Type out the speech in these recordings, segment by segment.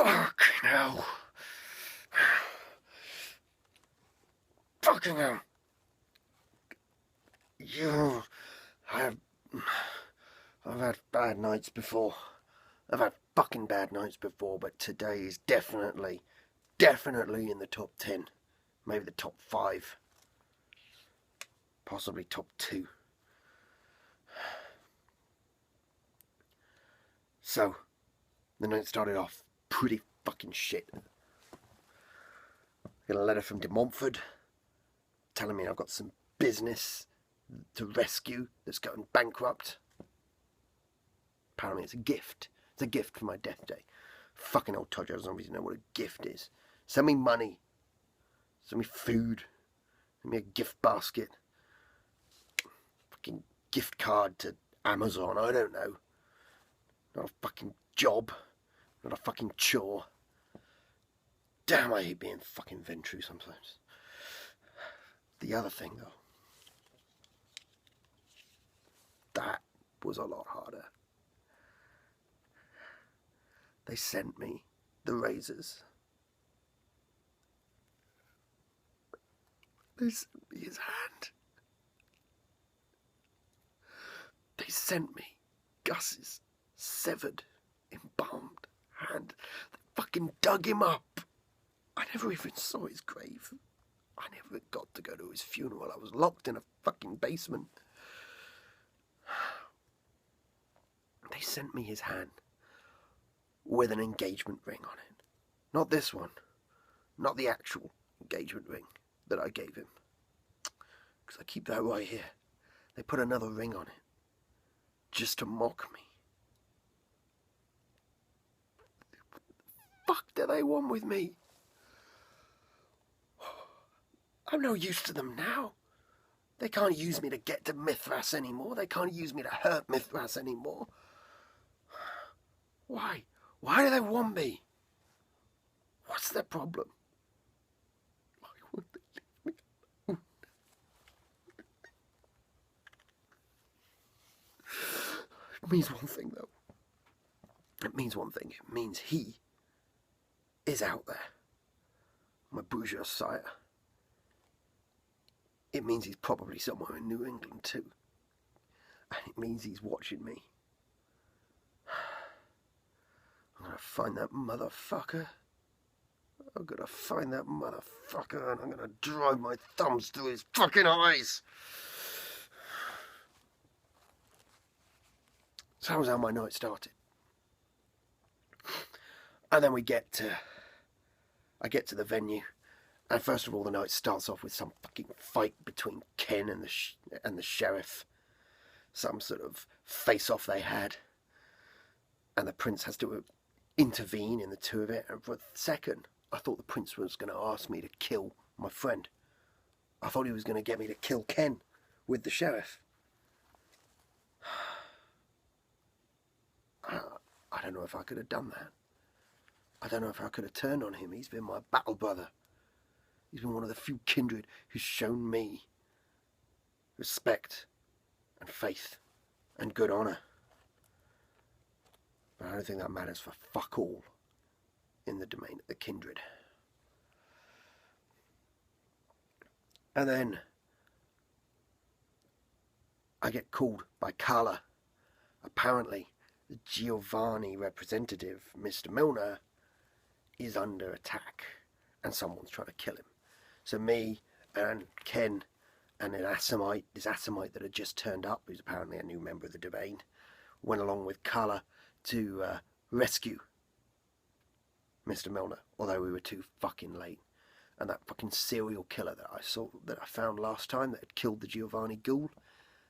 Fuck hell. Fucking hell. I've had bad nights before. I've had fucking bad nights before, but today is definitely in the top 10. Maybe the top 5. Possibly top 2. So, the night started off pretty fucking shit. Got a letter from De Montfort telling me I've got some business to rescue that's going bankrupt. Apparently it's a gift. It's a gift for my death day. Fucking old Todger doesn't even know what a gift is. Send me money. Send me food. Send me a gift basket. Fucking gift card to Amazon. I don't know. Not a fucking job. Not a fucking chore. Damn, I hate being fucking Ventru sometimes. The other thing, though. That was a lot harder. They sent me the razors. They sent me his hand. They sent me Gus's severed, embalmed hand. They fucking dug him up. I never even saw his grave. I never got to go to his funeral. I was locked in a fucking basement. They sent me his hand with an engagement ring on it. Not this one. Not the actual engagement ring that I gave him. Because I keep that right here. They put another ring on it. Just to mock me. What the fuck do they want with me? I'm no use to them now. They can't use me to get to Mithras anymore. They can't use me to hurt Mithras anymore. Why? Why do they want me? What's their problem? Why won't they leave me alone? It means one thing, though. It means one thing. It means he is out there. My Brujah sire. It means he's probably somewhere in New England too. And it means he's watching me. I'm gonna find that motherfucker. I'm gonna find that motherfucker and I'm gonna drive my thumbs through his fucking eyes. So that was how my night started. And then I get to the venue. And first of all, the night starts off with some fucking fight between Ken and the sheriff. Some sort of face-off they had. And the prince has to intervene in the two of it. And for a second, I thought the prince was going to ask me to kill my friend. I thought he was going to get me to kill Ken with the sheriff. I don't know if I could have done that. I don't know if I could have turned on him. He's been my battle brother. He's been one of the few kindred who's shown me respect and faith and good honour. But I don't think that matters for fuck all in the domain of the kindred. And then I get called by Carla. Apparently, the Giovanni representative, Mr. Milner, is under attack and someone's trying to kill him. So me and Ken and this Assamite that had just turned up, who's apparently a new member of the domain, went along with Carla to rescue Mr. Milner, although we were too fucking late. And that fucking serial killer that I found last time that had killed the Giovanni ghoul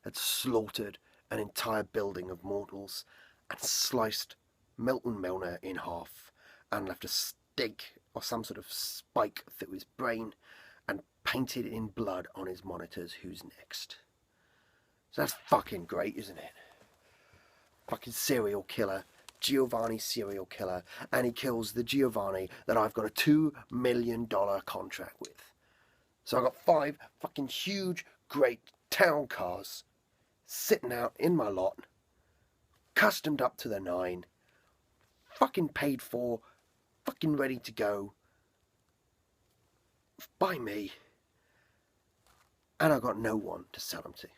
had slaughtered an entire building of mortals and sliced Milton Milner in half and left a stake or some sort of spike through his brain and painted in blood on his monitors who's next. So that's fucking great, isn't it? Fucking serial killer, Giovanni serial killer, and he kills the Giovanni that I've got a $2 million contract with. So I've got 5 fucking huge, great town cars sitting out in my lot, customed up to the 9, fucking paid for fucking ready to go by me, and I got no one to sell them to.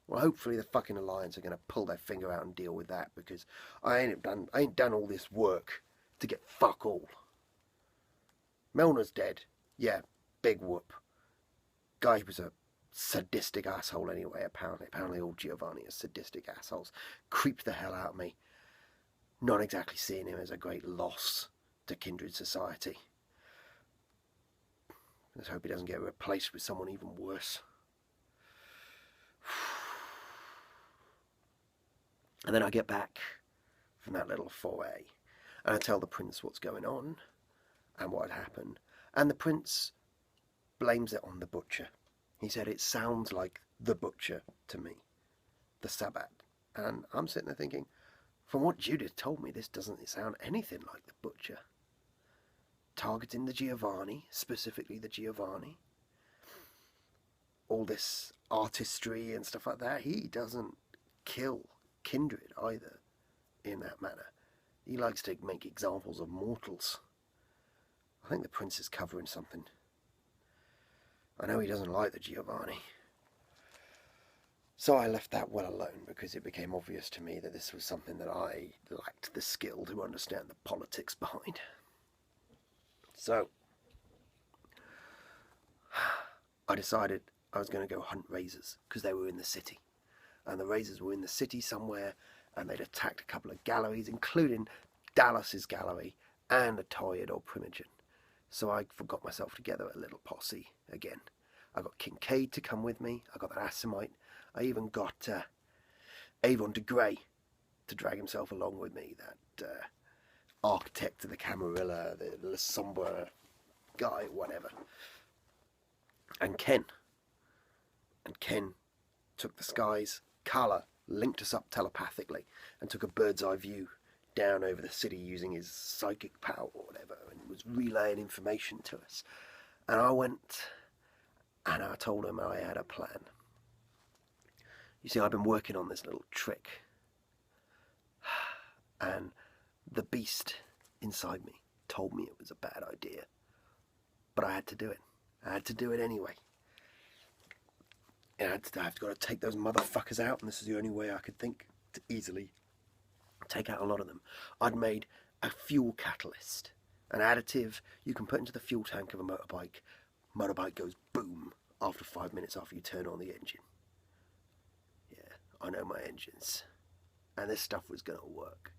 Well, hopefully the fucking Alliance are going to pull their finger out and deal with that, because I ain't done all this work to get fuck all. Milner's dead. Yeah, big whoop. Guy was a sadistic asshole anyway, apparently. Apparently all Giovanni are sadistic assholes. Creeped the hell out of me. Not exactly seeing him as a great loss to kindred society. Let's hope he doesn't get replaced with someone even worse. And then I get back from that little foray, and I tell the prince what's going on and what had happened. And the prince blames it on the butcher. He said it sounds like the butcher to me, the Sabbat. And I'm sitting there thinking, from what Judith told me, this doesn't sound anything like the butcher. Targeting the Giovanni, specifically the Giovanni. All this artistry and stuff like that. He doesn't kill kindred either in that manner. He likes to make examples of mortals. I think the prince is covering something. I know he doesn't like the Giovanni. So I left that well alone, because it became obvious to me that this was something that I lacked the skill to understand the politics behind. So I decided I was going to go hunt razors, because they were in the city. And the razors were in the city somewhere, and they'd attacked a couple of galleries, including Dallas's gallery and a Toyad or Primogen. So I got myself together a little posse again. I got Kincaid to come with me. I got that Assamite. I even got Avon de Grey to drag himself along with me. That architect of the Camarilla, the Sombra guy, whatever. And Ken. And Ken took the skies. Carla linked us up telepathically and took a bird's eye view down over the city using his psychic power or whatever, and was relaying information to us. And I went and I told him I had a plan. You see, I've been working on this little trick, and the beast inside me told me it was a bad idea, but I had to do it. I had to do it anyway. And I've got to take those motherfuckers out, and this is the only way I could think to easily take out a lot of them. I'd made a fuel catalyst, an additive you can put into the fuel tank of a motorbike. Motorbike goes boom after 5 minutes after you turn on the engine. Yeah, I know my engines. And this stuff was going to work.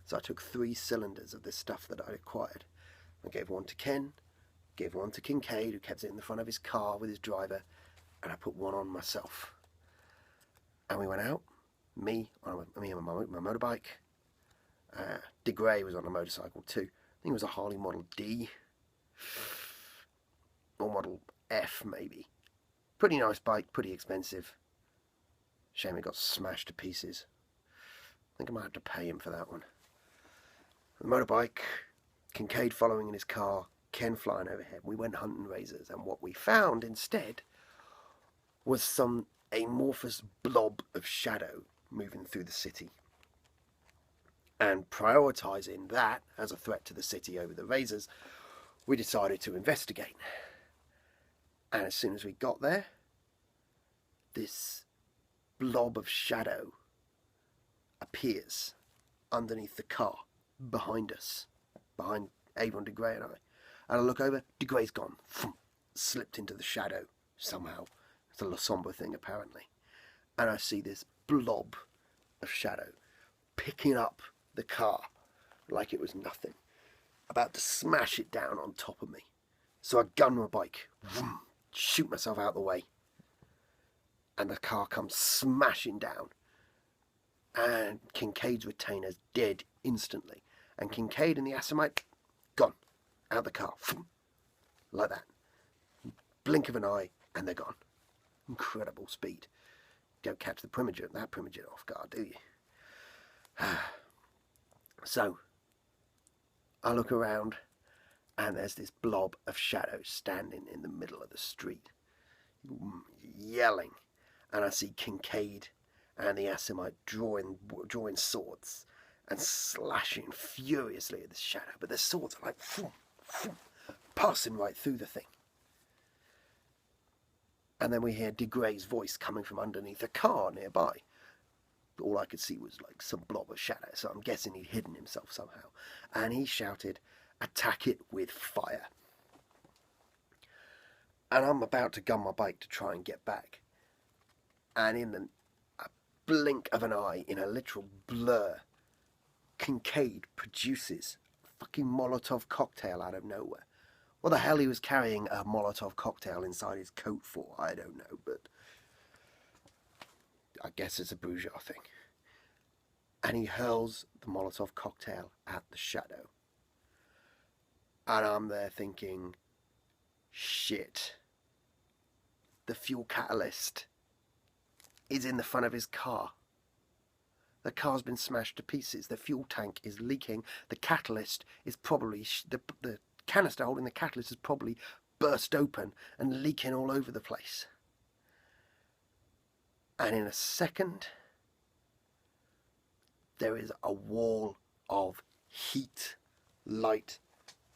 So I took 3 cylinders of this stuff that I acquired. I gave one to Ken, gave one to Kincaid, who kept it in the front of his car with his driver, and I put one on myself. And we went out, me and my motorbike. De Grey was on a motorcycle too. I think it was a Harley Model D. Or Model F, maybe. Pretty nice bike, pretty expensive. Shame it got smashed to pieces. I think I might have to pay him for that one. The motorbike, Kincaid following in his car, Ken flying overhead. We went hunting razors, and what we found instead was some amorphous blob of shadow moving through the city. And prioritising that as a threat to the city over the razors, we decided to investigate. And as soon as we got there, this blob of shadow appears underneath the car, behind us, behind Avon de Grey and I. And I look over, de Grey's gone, slipped into the shadow somehow. It's a La Sombra thing, apparently. And I see this blob of shadow picking up the car like it was nothing, about to smash it down on top of me. So I gun my bike, shoot myself out the way, and the car comes smashing down, and Kincaid's retainer's dead instantly, and Kincaid and the Assamite gone out the car, like that, blink of an eye, and they're gone. Incredible speed. Don't catch that Primogen off guard, do you? So I look around, and there's this blob of shadow standing in the middle of the street, yelling, and I see Kincaid and the Assamite drawing swords and slashing furiously at the shadow, but their swords are like passing right through the thing. And then we hear De Grey's voice coming from underneath a car nearby. All I could see was like some blob of shadow, so I'm guessing he'd hidden himself somehow. And he shouted, "Attack it with fire." And I'm about to gun my bike to try and get back. And in a blink of an eye, in a literal blur, Kincaid produces a fucking Molotov cocktail out of nowhere. What the hell he was carrying a Molotov cocktail inside his coat for, I don't know, but I guess it's a Brujah thing. And he hurls the Molotov cocktail at the shadow. And I'm there thinking, shit. The fuel catalyst is in the front of his car. The car's been smashed to pieces. The fuel tank is leaking. The catalyst is probably... The canister holding the catalyst is probably burst open and leaking all over the place. And in a second, there is a wall of heat, light,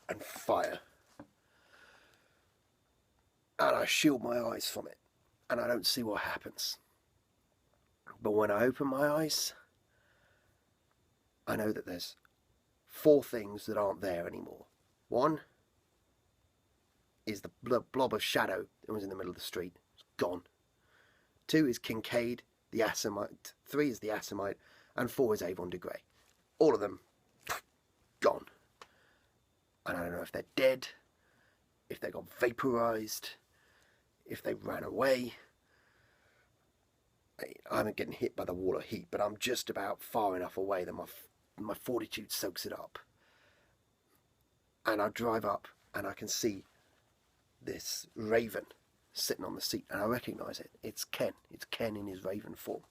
and fire. And I shield my eyes from it, and I don't see what happens. But when I open my eyes, I know that there's 4 things that aren't there anymore. 1 is the blob of shadow that was in the middle of the street. It's gone. 2 is Kincaid, the Assamite. 3 is the Assamite. And 4 is Avon de Grey. All of them gone. And I don't know if they're dead, if they got vaporized, if they ran away. I'm getting hit by the wall of heat, but I'm just about far enough away that my fortitude soaks it up. And I drive up and I can see this raven sitting on the seat, and I recognise it. It's Ken. It's Ken in his raven form.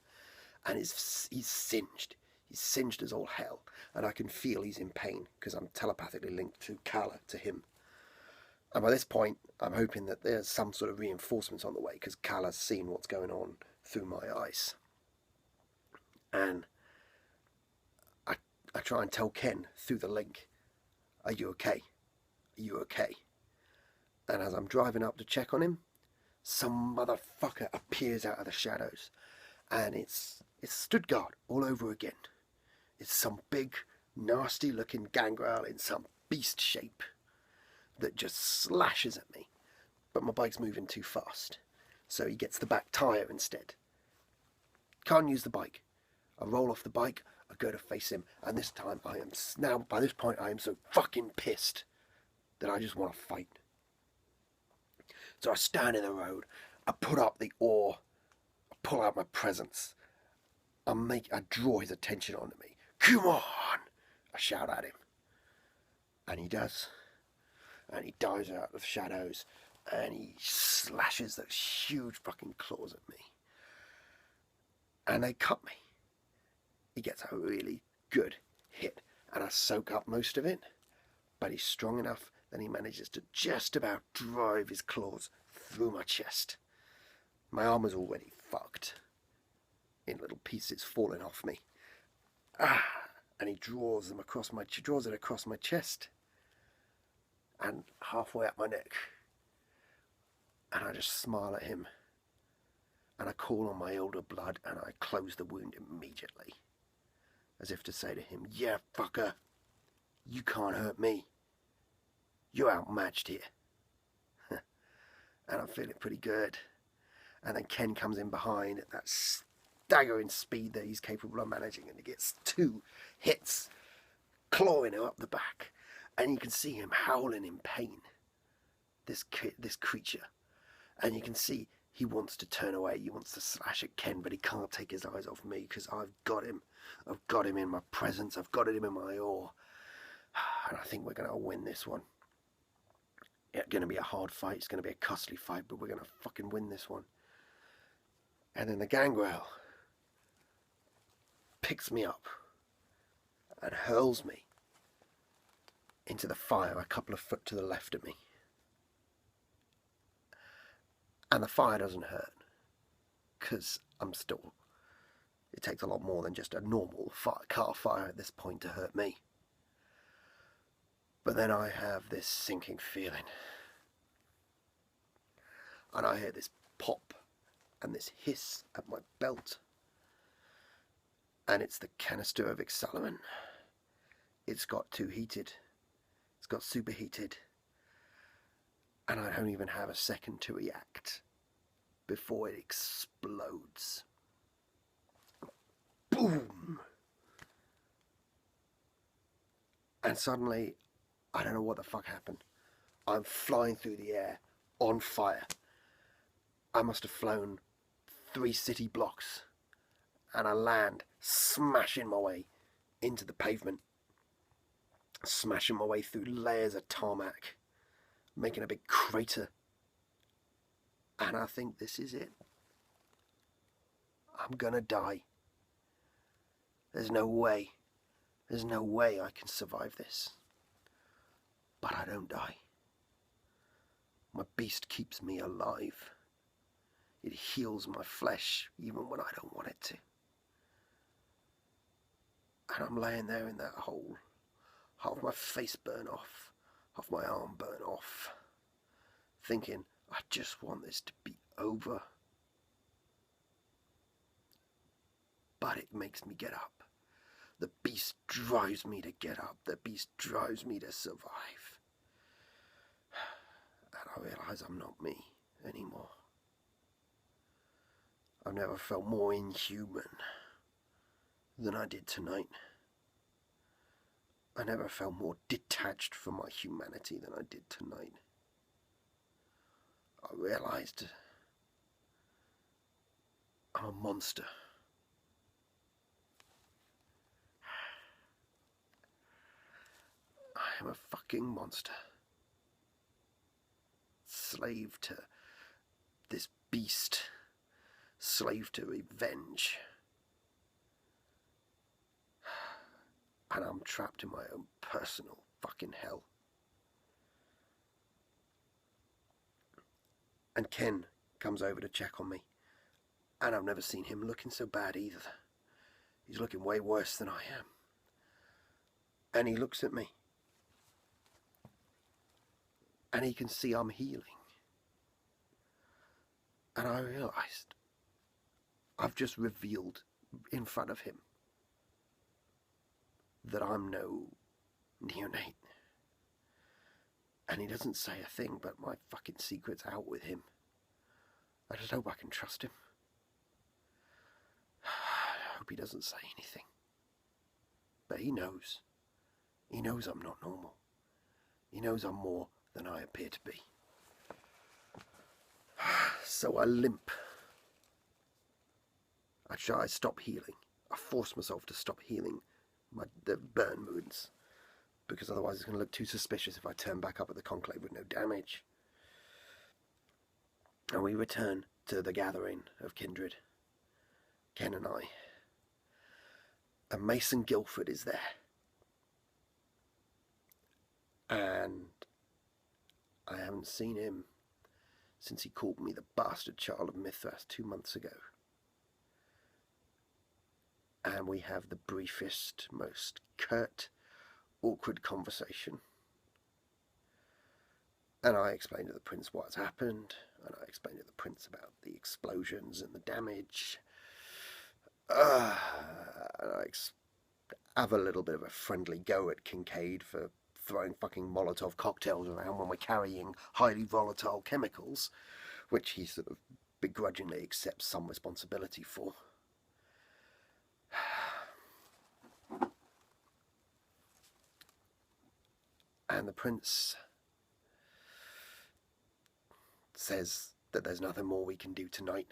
And he's singed. He's singed as all hell. And I can feel he's in pain because I'm telepathically linked to Kala, to him. And by this point, I'm hoping that there's some sort of reinforcements on the way because Kala's seen what's going on through my eyes. And I try and tell Ken through the link, "Are you okay? Are you okay?" And as I'm driving up to check on him, some motherfucker appears out of the shadows. And it's Stuttgart all over again. It's some big, nasty-looking gangrel in some beast shape that just slashes at me. But my bike's moving too fast, so he gets the back tyre instead. Can't use the bike. I roll off the bike, I go to face him, and this time by this point I am so fucking pissed that I just want to fight. So I stand in the road, I put up the oar, I pull out my presents, I draw his attention onto me. "Come on!" I shout at him. And he does. And he dives out of the shadows, and he slashes those huge fucking claws at me. And they cut me. He gets a really good hit, and I soak up most of it, but he's strong enough that he manages to just about drive his claws through my chest. My armor's already fucked, in little pieces falling off me. And he draws it across my chest, and halfway up my neck. And I just smile at him, and I call on my elder blood, and I close the wound immediately, as if to say to him, "Yeah, fucker, you can't hurt me. You're outmatched here." And I'm feeling pretty good. And then Ken comes in behind at that staggering speed that he's capable of managing, and he gets 2 hits, clawing him up the back. And you can see him howling in pain, this creature. And you can see he wants to turn away, he wants to slash at Ken, but he can't take his eyes off me because I've got him. I've got him in my presence, I've got him in my oar. And I think we're going to win this one. It's going to be a hard fight, it's going to be a costly fight, but we're going to fucking win this one. And then the gangrel picks me up and hurls me into the fire a couple of foot to the left of me. And the fire doesn't hurt, because I'm still It takes a lot more than just a normal car fire at this point to hurt me. But then I have this sinking feeling. And I hear this pop and this hiss at my belt. And it's the canister of accelerant. It's got too heated. It's got superheated. And I don't even have a second to react before it explodes. Boom! And suddenly, I don't know what the fuck happened. I'm flying through the air, on fire. I must have flown 3 city blocks. And I land, smashing my way into the pavement. Smashing my way through layers of tarmac. Making a big crater. And I think this is it. I'm gonna die. There's no way I can survive this. But I don't die. My beast keeps me alive. It heals my flesh even when I don't want it to. And I'm laying there in that hole. Half my face burn off. Half my arm burn off. Thinking, I just want this to be over. But it makes me get up. The beast drives me to get up. The beast drives me to survive. And I realise I'm not me anymore. I've never felt more inhuman than I did tonight. I never felt more detached from my humanity than I did tonight. I realised I'm a monster. I am a fucking monster. Slave to this beast. Slave to revenge. And I'm trapped in my own personal fucking hell. And Ken comes over to check on me. And I've never seen him looking so bad either. He's looking way worse than I am. And he looks at me. And he can see I'm healing. And I realised I've just revealed in front of him that I'm no neonate. And he doesn't say a thing, but my fucking secret's out with him. I just hope I can trust him. I hope he doesn't say anything. But he knows. He knows I'm not normal. He knows I'm more than I appear to be. So I limp. I stop healing. I force myself to stop healing the burn wounds, because otherwise it's going to look too suspicious if I turn back up at the conclave with no damage. And we return to the gathering of kindred, Ken and I. And Mason Guilford is there. And I haven't seen him since he called me the bastard child of Mithras 2 months ago. And we have the briefest, most curt, awkward conversation. And I explain to the prince what's happened, and I explain to the prince about the explosions and the damage. And I have a little bit of a friendly go at Kincaid for throwing fucking Molotov cocktails around when we're carrying highly volatile chemicals, which he sort of begrudgingly accepts some responsibility for. And the prince says that there's nothing more we can do tonight.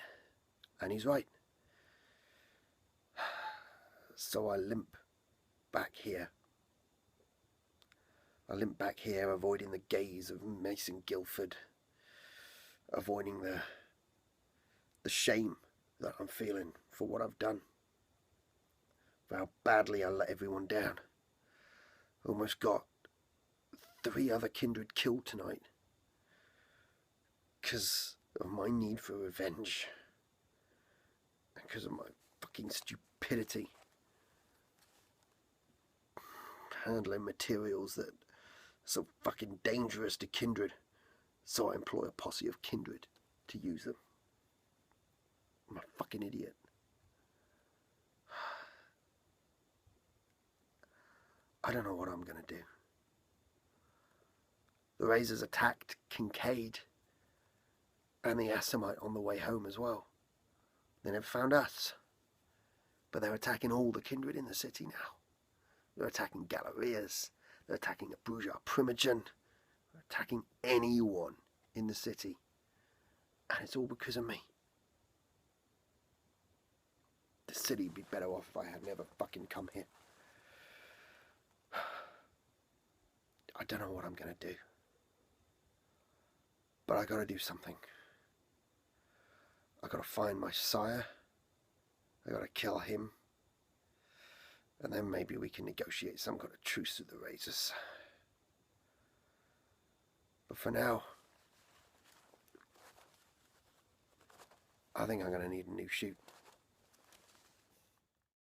And he's right. So I limp back here. I limp back here, avoiding the gaze of Mason Guilford, avoiding the shame that I'm feeling for what I've done, for how badly I let everyone down. Almost got 3 other kindred killed tonight because of my need for revenge, because of my fucking stupidity. stupidity. Handling materials that are so fucking dangerous to kindred. So I employ a posse of kindred to use them. I'm a fucking idiot. I don't know what I'm going to do. The Razors attacked Kincaid and the Assamite on the way home as well. They never found us. But they're attacking all the kindred in the city now. They're attacking Gallerias. They're attacking a Brujah Primogen. They're attacking anyone in the city. And it's all because of me. The city would be better off if I had never fucking come here. I don't know what I'm going to do. But I got to do something. I got to find my sire. I got to kill him. And then maybe we can negotiate some kind of truce with the Razors. But for now, I think I'm going to need a new shoot.